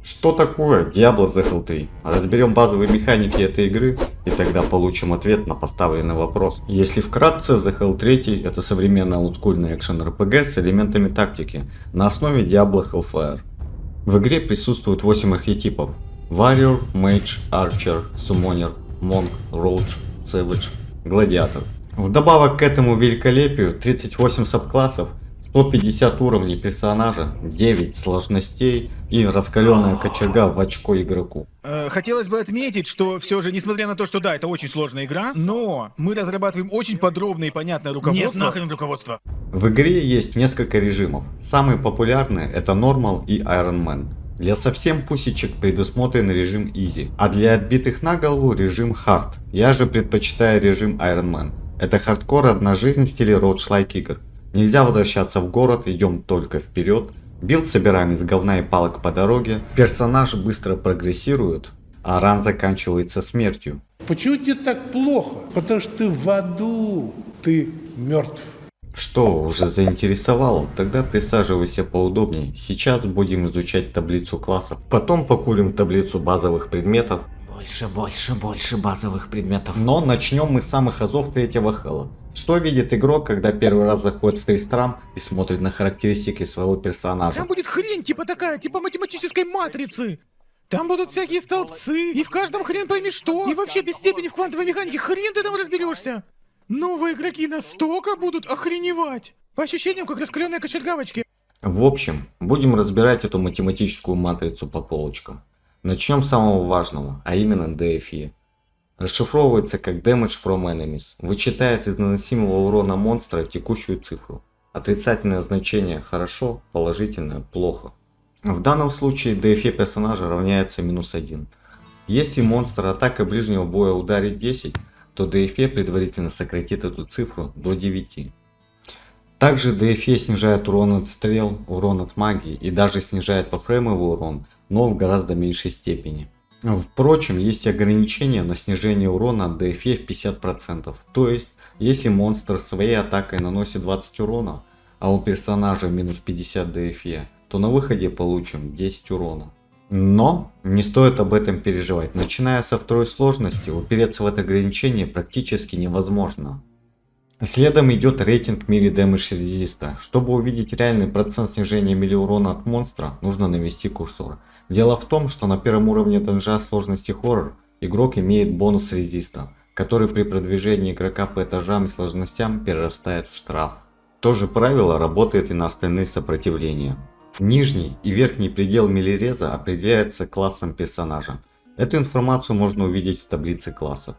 Что такое Diablo The 3? Разберем базовые механики этой игры и тогда получим ответ на поставленный вопрос. Если вкратце, The 3 это современный олдскульный экшен RPG с элементами тактики на основе Diablo Hellfire. В игре присутствует 8 архетипов: Warrior, Mage, Archer, Summoner, Monk, Roach, Savage, Гладиатор. Вдобавок к этому великолепию 38 сабклассов, 150 уровней персонажа, 9 сложностей и раскаленная кочерга в очко игроку. Хотелось бы отметить, что все же, несмотря на то, что да, это очень сложная игра, но мы разрабатываем очень подробное и понятное руководство. Нет нахрен руководство. В игре есть несколько режимов. Самые популярные это Normal и Iron Man. Для совсем пусечек предусмотрен режим Easy, а для отбитых на голову режим Hard. Я же предпочитаю режим Iron Man. Это хардкор, одна жизнь в стиле roguelike игр. Нельзя возвращаться в город, идем только вперед. Билд собираем из говна и палок по дороге. Персонаж быстро прогрессирует, а ран заканчивается смертью. Почему тебе так плохо? Потому что ты в аду, ты мертв. Что, уже заинтересовало? Тогда присаживайся поудобнее. Сейчас будем изучать таблицу классов. Потом покурим таблицу базовых предметов. Больше базовых предметов. Но начнем мы с самых азов третьего Хэлла. Что видит игрок, когда первый раз заходит в Тристрам и смотрит на характеристики своего персонажа? Там будет хрень типа такая, типа математической матрицы. Там будут всякие столбцы, и в каждом хрен пойми что. И вообще без степени в квантовой механике хрен ты там разберешься. Новые игроки настолько будут охреневать. По ощущениям, как раскаленная кочерга в очке. В общем, будем разбирать эту математическую матрицу по полочкам. Начнем с самого важного, а именно DFE. Расшифровывается как Damage from Enemies. Вычитает из наносимого урона монстра текущую цифру. Отрицательное значение хорошо, положительное плохо. В данном случае DFE персонажа равняется -1. Если монстр атакой ближнего боя ударит 10, то DFE предварительно сократит эту цифру до 9. Также DFE снижает урон от стрел, урон от магии и даже снижает пофреймовый урон, но в гораздо меньшей степени. Впрочем, есть ограничение на снижение урона от DFE в 50%. То есть, если монстр своей атакой наносит 20 урона, а у персонажа минус 50 DFE, то на выходе получим 10 урона. Но не стоит об этом переживать. Начиная со второй сложности, упереться в это ограничение практически невозможно. Следом идет рейтинг Melee Damage Resist. Чтобы увидеть реальный процент снижения мили урона от монстра, нужно навести курсор. Дело в том, что на первом уровне данжа сложности хоррор игрок имеет бонус резиста, который при продвижении игрока по этажам и сложностям перерастает в штраф. То же правило работает и на остальные сопротивления. Нижний и верхний предел милиреза определяется классом персонажа. Эту информацию можно увидеть в таблице классов.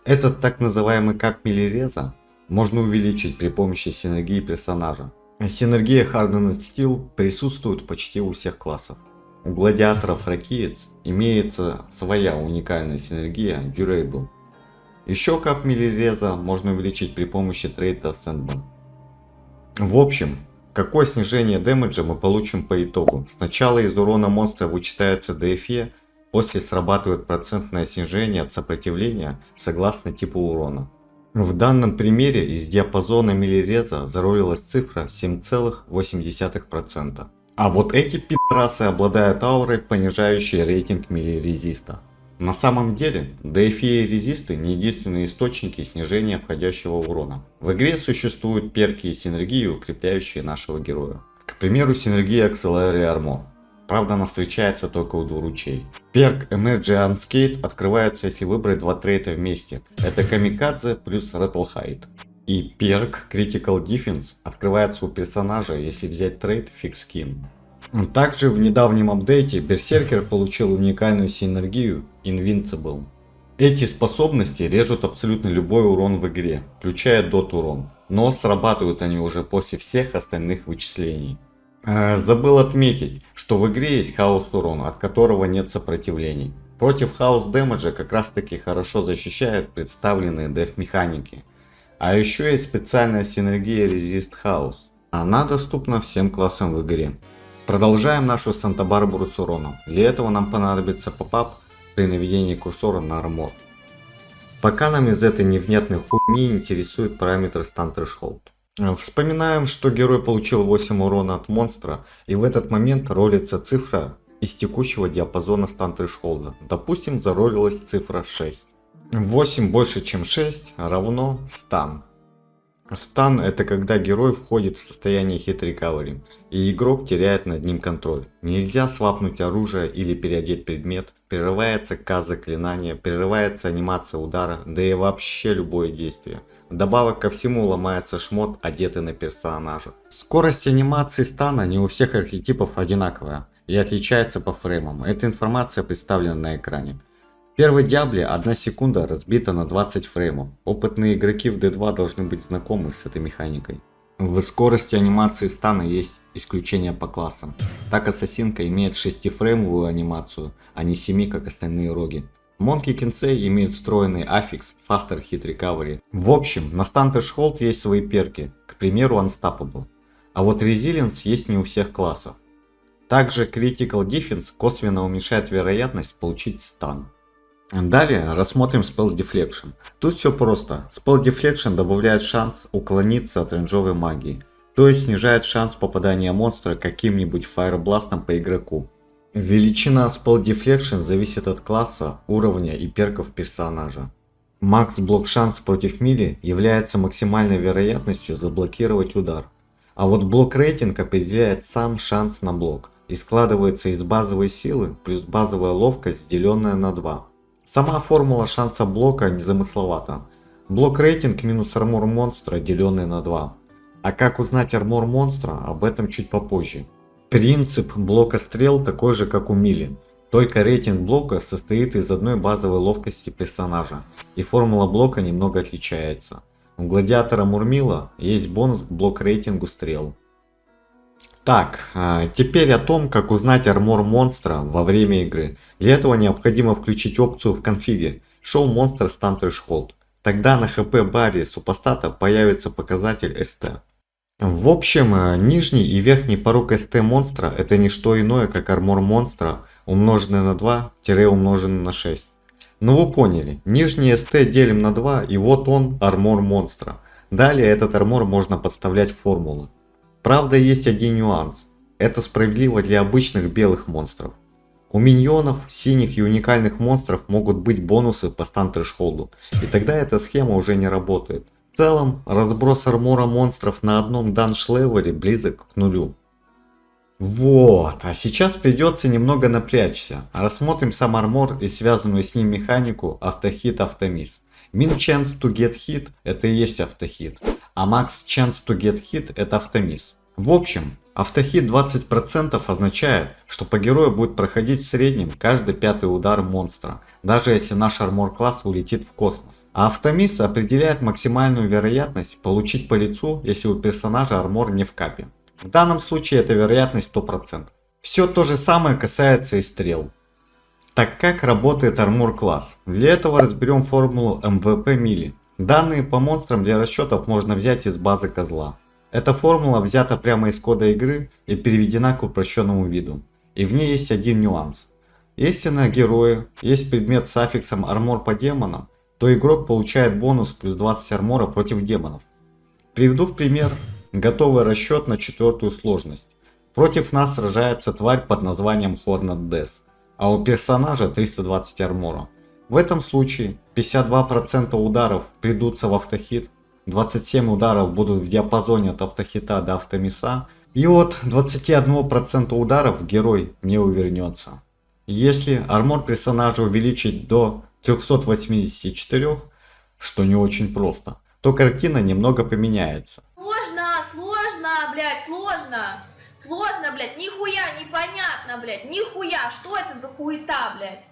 Этот так называемый кап милиреза можно увеличить при помощи синергии персонажа. Синергия Hardened Steel присутствует почти у всех классов. У гладиаторов ракиец имеется своя уникальная синергия Durable. Еще кап милиреза можно увеличить при помощи трейта Sandman. В общем, какое снижение дэмэджа мы получим по итогу? Сначала из урона монстра вычитается DFE, после срабатывает процентное снижение от сопротивления согласно типу урона. В данном примере из диапазона милиреза заролилась цифра 7,8%. А вот эти пидорасы обладают аурой, понижающей рейтинг милирезиста. На самом деле, DFE и резисты не единственные источники снижения входящего урона. В игре существуют перки и синергии, укрепляющие нашего героя. К примеру, синергия Auxiliary Armor. Правда, она встречается только у двуручей. Перк Emerge Unscathed открывается, если выбрать два трейта вместе. Это Kamikaze плюс Rattlehide. И перк Critical Defense открывается у персонажа, если взять трейд Fix Skin. Также в недавнем апдейте Берсеркер получил уникальную синергию Invincible. Эти способности режут абсолютно любой урон в игре, включая дот урон, но срабатывают они уже после всех остальных вычислений. Забыл отметить, что в игре есть хаос урон, от которого нет сопротивлений. Против хаос дэмэджа как раз таки хорошо защищают представленные деф механики. А еще есть специальная синергия Resist House. Она доступна всем классам в игре. Продолжаем нашу Санта-Барбару с уроном. Для этого нам понадобится попап при наведении курсора на армор. Пока нам из этой невнятной хуйни интересует параметр Stun Threshold. Вспоминаем, что герой получил 8 урона от монстра, и в этот момент ролится цифра из текущего диапазона стан трешхолда. Допустим, заролилась цифра 6. 8 больше чем 6 равно стан. Стан — это когда герой входит в состояние hit recovery, и игрок теряет над ним контроль. Нельзя свапнуть оружие или переодеть предмет, прерывается каст заклинания, прерывается анимация удара, да и вообще любое действие. Вдобавок ко всему ломается шмот, одетый на персонажа. Скорость анимации стана не у всех архетипов одинаковая и отличается по фреймам. Эта информация представлена на экране. В первой Диабле 1 секунда разбита на 20 фреймов. Опытные игроки в D2 должны быть знакомы с этой механикой. В скорости анимации стана есть исключения по классам. Так Ассасинка имеет 6-фреймовую анимацию, а не 7, как остальные роги. Monkey Kensei имеет встроенный аффикс Faster Hit Recovery. В общем, на стан Threshold есть свои перки, к примеру Unstoppable. А вот Resilience есть не у всех классов. Также Critical Defense косвенно уменьшает вероятность получить стан. Далее рассмотрим Spell Deflection. Тут все просто. Spell Deflection добавляет шанс уклониться от рейнджовой магии, то есть снижает шанс попадания монстра каким-нибудь фаербластом по игроку. Величина Spell Deflection зависит от класса, уровня и перков персонажа. Макс блок шанс против мили является максимальной вероятностью заблокировать удар. А вот блок рейтинг определяет сам шанс на блок и складывается из базовой силы плюс базовая ловкость, деленная на 2. Сама формула шанса блока незамысловата. Блок рейтинг минус армор монстра, деленный на 2. А как узнать армор монстра, об этом чуть попозже. Принцип блока стрел такой же, как у мили. Только рейтинг блока состоит из одной базовой ловкости персонажа. И формула блока немного отличается. У гладиатора Мурмила есть бонус к блок рейтингу стрел. Так, теперь о том, как узнать армор монстра во время игры. Для этого необходимо включить опцию в конфиге Show Monster Stun Threshold. Тогда на хп баре супостата появится показатель ST. В общем, нижний и верхний порог ST монстра — это не что иное, как армор монстра, умноженный на 2-умноженный на 6. Ну вы поняли, нижний ST делим на 2, и вот он, армор монстра. Далее этот армор можно подставлять в формулы. Правда, есть один нюанс. Это справедливо для обычных белых монстров. У миньонов, синих и уникальных монстров могут быть бонусы по стан трешхолду, и тогда эта схема уже не работает. В целом, разброс армора монстров на одном данж-левеле близок к нулю. Вот, а сейчас придется немного напрячься. Рассмотрим сам армор и связанную с ним механику автохит-автомисс. Min chance to get hit — это и есть автохит, а max chance to get hit — это автомисс. В общем, автохит 20% означает, что по герою будет проходить в среднем каждый 5-й удар монстра, даже если наш армор класс улетит в космос. А автомисс определяет максимальную вероятность получить по лицу, если у персонажа армор не в капе. В данном случае это вероятность 100%. Все то же самое касается и стрел. Так как работает армор класс? Для этого разберем формулу MVP мили. Данные по монстрам для расчетов можно взять из базы козла. Эта формула взята прямо из кода игры и переведена к упрощенному виду. И в ней есть один нюанс. Если на герое есть предмет с аффиксом армор по демонам, то игрок получает бонус плюс 20 армора против демонов. Приведу в пример готовый расчет на 4-ю сложность. Против нас сражается тварь под названием Horned Death, а у персонажа 320 армора. В этом случае 52% ударов придутся в автохит, 27 ударов будут в диапазоне от автохита до автомисса, и от 21% ударов герой не увернется. Если армор персонажа увеличить до 384, что не очень просто, то картина немного поменяется. Сложно, блядь, нихуя непонятно, блядь, нихуя, что это за хуета, блядь?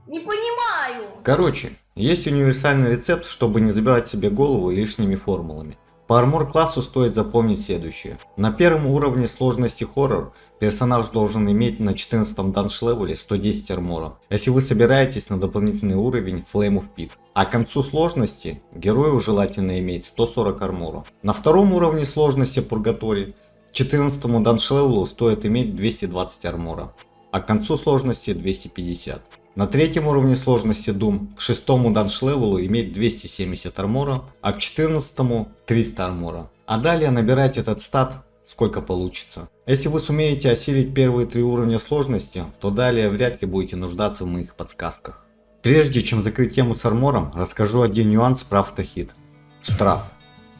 Не понимаю. Короче, есть универсальный рецепт, чтобы не забивать себе голову лишними формулами. По армор классу стоит запомнить следующее. На первом уровне сложности хоррор персонаж должен иметь на 14 данж левеле 110 армора, если вы собираетесь на дополнительный уровень Flame of Pit. А к концу сложности герою желательно иметь 140 армора. На втором уровне сложности Пургаторий 14 данж левелу стоит иметь 220 армора, а к концу сложности 250. На третьем уровне сложности Doom к 6-му данж левелу иметь 270 армора, а к 14-му 300 армора. А далее набирать этот стат сколько получится. Если вы сумеете осилить первые 3 уровня сложности, то далее вряд ли будете нуждаться в моих подсказках. Прежде чем закрыть тему с армором, расскажу один нюанс про автохит. Штраф.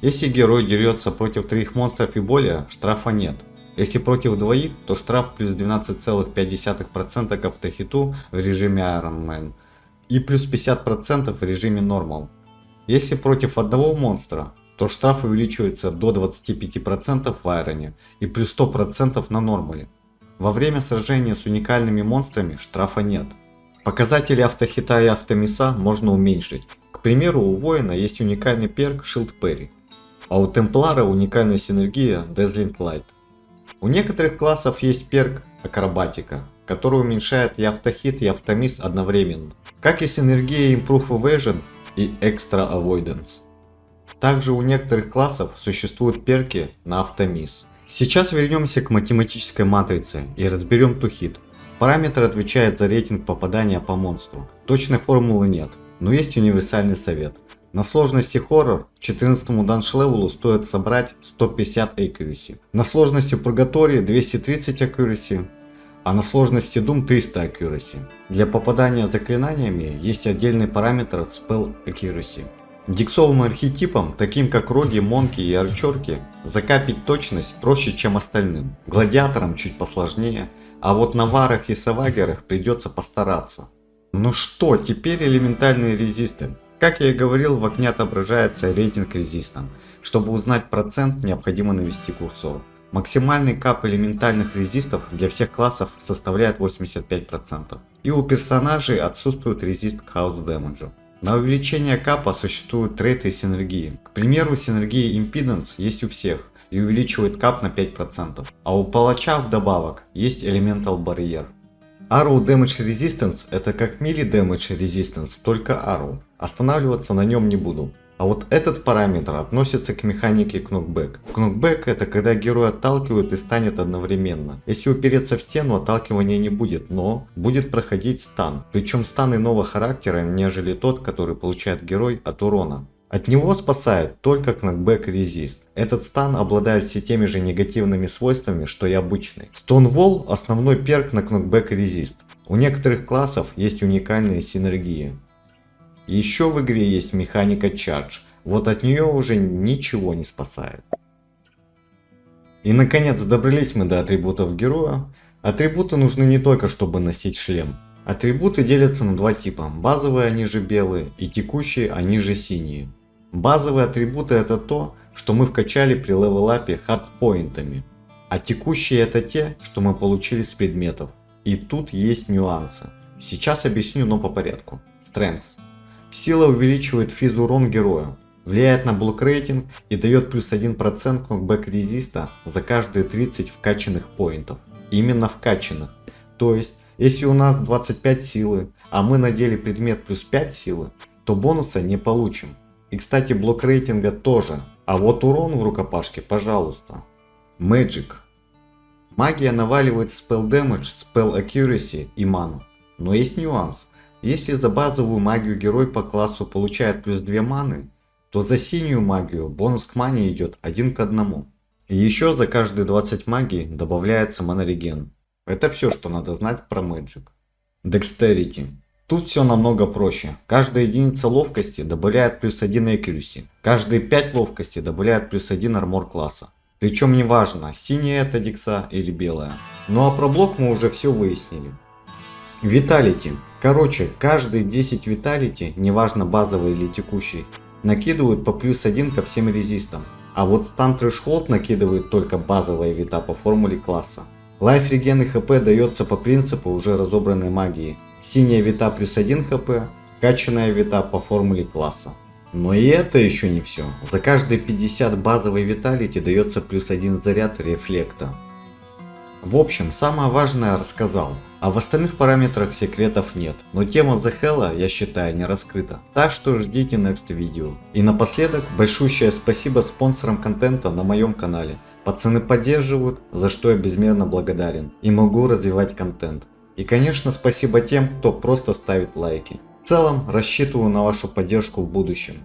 Если герой дерется против 3 монстров и более, штрафа нет. Если против 2, то штраф плюс 12,5% к автохиту в режиме Iron Man и плюс 50% в режиме Normal. Если против одного монстра, то штраф увеличивается до 25% в Iron и плюс 100% на Нормале. Во время сражения с уникальными монстрами штрафа нет. Показатели автохита и автомиса можно уменьшить. К примеру, у воина есть уникальный перк Shield Parry, а у темплара уникальная синергия Dazzling Light. У некоторых классов есть перк Акробатика, который уменьшает и автохит, и автомис одновременно, как и синергия Improve Evasion и Extra Avoidance. Также у некоторых классов существуют перки на автомис. Сейчас вернемся к математической матрице и разберем тухит. Параметр отвечает за рейтинг попадания по монстру. Точной формулы нет, но есть универсальный совет. На сложности хоррор 14 данж левелу стоит собрать 150 accuracy. На сложности пургатории 230 accuracy, а на сложности Doom 300 accuracy. Для попадания заклинаниями есть отдельный параметр spell accuracy. Диксовым архетипам, таким как роги, монки и арчерки, закапить точность проще, чем остальным. Гладиаторам чуть посложнее, а вот на варах и савагерах придется постараться. Ну что, теперь элементальные резисты. Как я и говорил, в окне отображается рейтинг резиста. Чтобы узнать процент, необходимо навести курсор. Максимальный кап элементальных резистов для всех классов составляет 85%. И у персонажей отсутствует резист к хаус дэмэджу. На увеличение капа существуют треты и синергии. К примеру, синергия Impedance есть у всех и увеличивает кап на 5%. А у палача вдобавок есть Elemental Barrier. Arrow Damage Resistance это как Melee Damage Resistance, только Arrow. Останавливаться на нем не буду. А вот этот параметр относится к механике Knockback. Knockback это когда герой отталкивают и станет одновременно. Если упереться в стену, отталкивания не будет, но будет проходить стан. Причем стан иного характера, нежели тот, который получает герой от урона. От него спасает только Knockback Resist. Этот стан обладает все теми же негативными свойствами, что и обычный. Stonewall основной перк на Knockback Resist. У некоторых классов есть уникальные синергии. Еще в игре есть механика Charge, вот от нее уже ничего не спасает. И наконец добрались мы до атрибутов героя. Атрибуты нужны не только чтобы носить шлем. Атрибуты делятся на 2 типа, базовые они же белые и текущие они же синие. Базовые атрибуты это то, что мы вкачали при левелапе хардпоинтами, а текущие это те, что мы получили с предметов. И тут есть нюансы. Сейчас объясню, но по порядку. Strength. Сила увеличивает физ-урон героя, влияет на блок-рейтинг и дает плюс 1% knockback резиста за каждые 30 вкачанных поинтов. Именно вкачанных. То есть, если у нас 25 силы, а мы надели предмет плюс 5 силы, то бонуса не получим. И кстати, блок рейтинга тоже. А вот урон в рукопашке, пожалуйста. Magic. Магия наваливает spell damage, spell accuracy и ману. Но есть нюанс. Если за базовую магию герой по классу получает плюс 2 маны, то за синюю магию бонус к мане идет 1 к 1. И еще за каждые 20 магий добавляется манореген. Это все, что надо знать про Magic. Dexterity. Тут все намного проще. Каждая единица ловкости добавляет плюс 1 accuracy. Каждые 5 ловкости добавляет плюс 1 армор класса. Причем не важно, синяя это дикса или белая. Ну а про блок мы уже все выяснили. Vitality. Короче, каждые 10 Vitality, неважно базовый или текущий, накидывают по плюс 1 ко всем резистам. А вот Stun Threshold накидывает только базовая вита по формуле класса. Life Regen и HP дается по принципу уже разобранной магии. Синяя вита плюс 1 хп, качанная вита по формуле класса. Но и это еще не все. За каждые 50 базовой Vitality дается плюс 1 заряд рефлекта. В общем, самое важное рассказал, а в остальных параметрах секретов нет, но тема The Hell, я считаю, не раскрыта, так что ждите next видео. И напоследок, большущее спасибо спонсорам контента на моем канале, пацаны поддерживают, за что я безмерно благодарен и могу развивать контент. И конечно спасибо тем, кто просто ставит лайки. В целом рассчитываю на вашу поддержку в будущем.